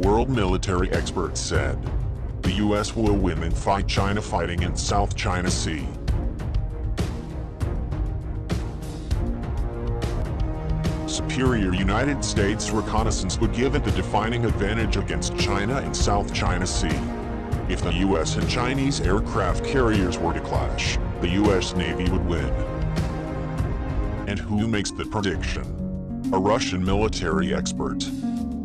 World military experts said the U.S. will win and fight China fighting in South China Sea. Superior United States reconnaissance would give it the defining advantage against China in South China Sea. If the U.S. and Chinese aircraft carriers were to clash, the U.S. Navy would win. And who makes the prediction? A Russian military expert.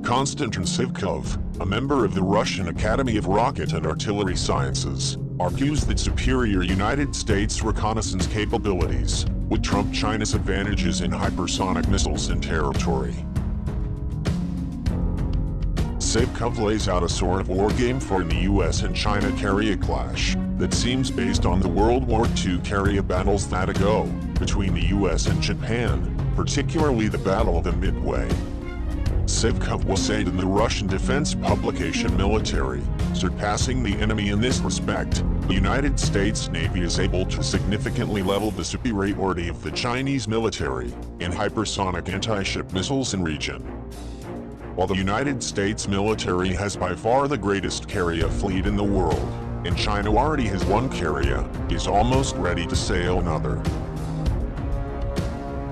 Konstantin Sivkov, a member of the Russian Academy of Rocket and Artillery Sciences, argues that superior United States reconnaissance capabilities would trump China's advantages in hypersonic missiles and territory. Sivkov lays out a sort of war game for the U.S. and China carrier clash that seems based on the World War II carrier battles that ago between the U.S. and Japan, particularly the Battle of the Midway. Sivkov will say in the Russian defense publication Military, surpassing the enemy in this respect, the United States Navy is able to significantly level the superiority of the Chinese military in hypersonic anti-ship missiles in region. While the United States military has by far the greatest carrier fleet in the world, and China already has one carrier, is almost ready to sail another.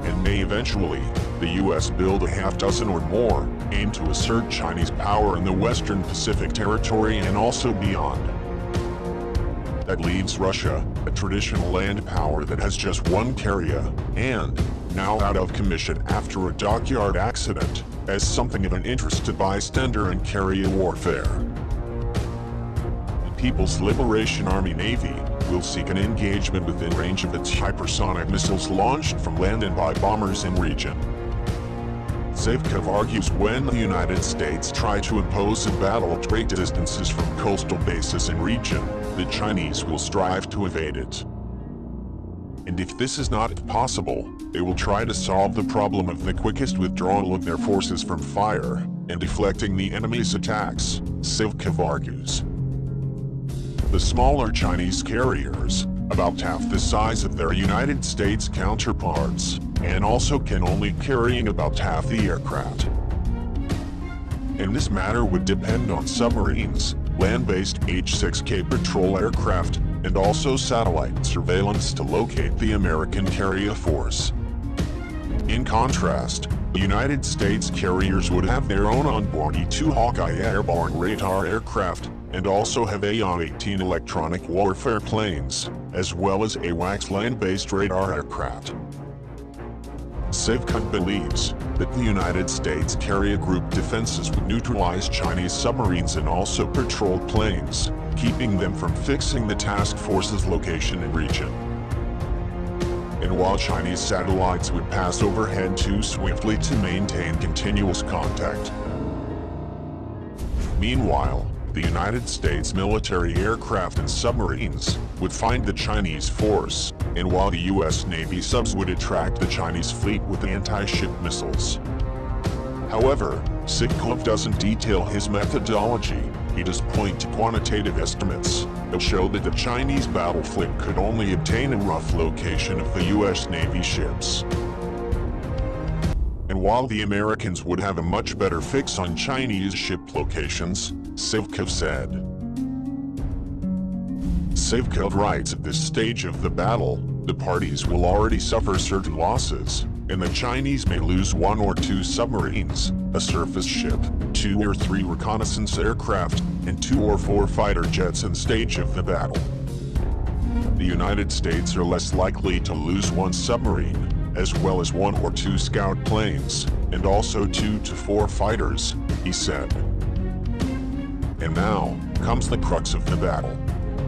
And may eventually, the U.S. build a half dozen or more, aimed to assert Chinese power in the Western Pacific territory and also beyond. That leaves Russia, a traditional land power that has just one carrier, and, now out of commission after a dockyard accident, as something of an interest to bystander in carrier warfare. The People's Liberation Army Navy will seek an engagement within range of its hypersonic missiles launched from land and by bombers in region. Sivkov argues when the United States try to impose a battle at great distances from coastal bases in region, the Chinese will strive to evade it. And if this is not possible, they will try to solve the problem of the quickest withdrawal of their forces from fire and deflecting the enemy's attacks, Sivkov argues. The smaller Chinese carriers, about half the size of their United States counterparts, and also can only carrying about half the aircraft. And this matter would depend on submarines, land-based H-6K patrol aircraft, and also satellite surveillance to locate the American carrier force. In contrast, the United States carriers would have their own onboard E-2 Hawkeye airborne radar aircraft, and also have AH-18 electronic warfare planes, as well as AWACS land-based radar aircraft. Sivkov believes that the United States carrier group defenses would neutralize Chinese submarines and also patrolled planes, keeping them from fixing the task force's location in region. And while Chinese satellites would pass overhead too swiftly to maintain continuous contact. Meanwhile, the United States military aircraft and submarines would find the Chinese force, and while the U.S. Navy subs would attract the Chinese fleet with anti-ship missiles. However, Sivkov doesn't detail his methodology, he does point to quantitative estimates that show that the Chinese battle fleet could only obtain a rough location of the U.S. Navy ships. And while the Americans would have a much better fix on Chinese ship locations, Sivkov said. Sivkov writes at this stage of the battle, the parties will already suffer certain losses, and the Chinese may lose 1 or 2 submarines, a surface ship, 2 or 3 reconnaissance aircraft, and 2 or 4 fighter jets in stage of the battle. The United States are less likely to lose 1 submarine, as well as 1 or 2 scout planes, and also 2 to 4 fighters, he said. And now, comes the crux of the battle.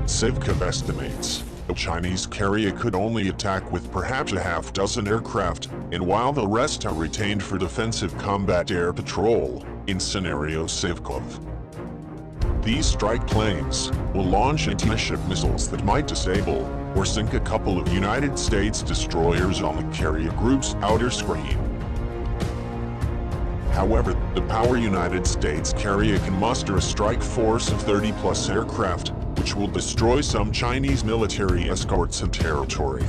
Sivkov estimates a Chinese carrier could only attack with perhaps a half dozen aircraft, and while the rest are retained for defensive combat air patrol, in scenario Sivkov. These strike planes will launch anti-ship missiles that might disable or sink a couple of United States destroyers on the carrier group's outer screen. However, the power United States carrier can muster a strike force of 30+ aircraft, which will destroy some Chinese military escorts and territory.